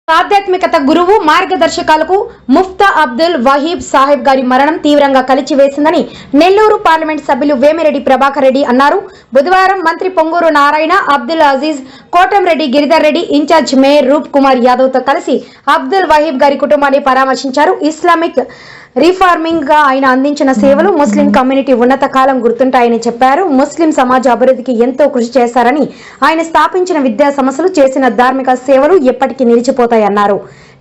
ఆధ్యాత్మికత గురువు మార్గదర్శకాలకు ముఫ్తా అబ్దుల్ వహీబ్ సాహెబ్ గారి మరణం తీవ్రంగా కలిచివేసిందని నెల్లూరు పార్లమెంట్ సభ్యులు వేమిరెడ్డి ప్రభాకర్ రెడ్డి అన్నారు. బుధవారం మంత్రి పొంగూరు నారాయణ, అబ్దుల్ అజీజ్, కోటంరెడ్డి గిరిధర్ రెడ్డి, ఇన్ఛార్జ్ మేయర్ రూప్ కుమార్ యాదవ్ తో కలిసి అబ్దుల్ వహీబ్ గారి కుటుంబాన్ని పరామర్శించారు. ఇస్లామిక్ రిఫార్మింగ్ గా ఆయన అందించిన సేవలు ముస్లిం కమ్యూనిటీ ఉన్నత కాలం గుర్తుంటాయని చెప్పారు. ముస్లిం సమాజ అభివృద్ధికి ఎంతో కృషి చేశారని, ఆయన స్థాపించిన విద్యా సంస్థలు, చేసిన ధార్మిక సేవలు ఎప్పటికీ నిలిచిపోతాయన్నారు.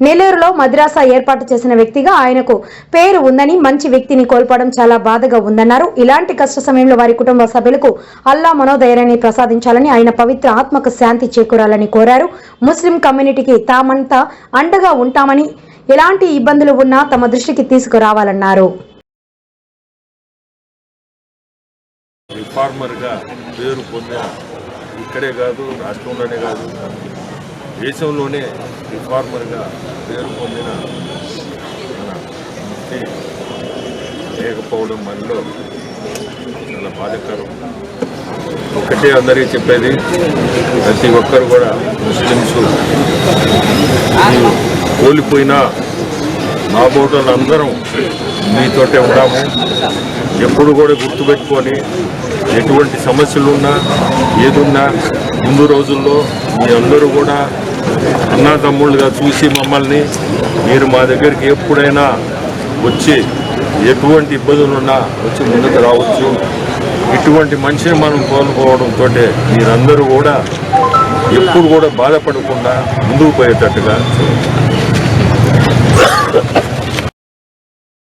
నెల్లూరులో మద్రాసా ఏర్పాటు చేసిన వ్యక్తిగా ఆయనకు పేరు ఉందని, మంచి వ్యక్తిని కోల్పోవడం చాలా బాధగా ఉందన్నారు. ఇలాంటి కష్ట సమయంలో వారి కుటుంబ సభ్యులకు అల్లా మనోధైర్యాన్ని ప్రసాదించాలని, ఆయన పవిత్ర ఆత్మకు శాంతి చేకూరాలని కోరారు. ముస్లిం కమ్యూనిటీకి తామంతా అండగా ఉంటామని, ఎలాంటి ఇబ్బందులు ఉన్నా తమ దృష్టికి తీసుకురావాలన్నారు. రిఫార్మర్గా పేరు పొందిన ఇక్కడే కాదు, రాష్ట్రంలోనే కాదు, దేశంలోనే రిఫార్మర్గా పేరు పొందిన ముఫ్తీ లేకపోవడం మనలో చాలా బాధాకరం. ఒకటే అందరికీ చెప్పేది, ప్రతి ఒక్కరు కూడా ముస్లిమ్స్ కోల్పోయినా మా బోటలు అందరం మీతోటే ఉన్నాము. ఎప్పుడు కూడా గుర్తుపెట్టుకొని ఎటువంటి సమస్యలున్నా ఏదున్నా ముందు రోజుల్లో మీ అందరూ కూడా అన్నదమ్ముళ్ళుగా చూసి మమ్మల్ని మీరు మా దగ్గరికి ఎప్పుడైనా వచ్చి ఎటువంటి ఇబ్బందులున్నా వచ్చి ముందుకు రావచ్చు. ఇటువంటి మనిషిని మనం కోల్పోవడంతో మీరందరూ కూడా ఎప్పుడు కూడా బాధపడకుండా ముందుకు పోయేటట్టుగా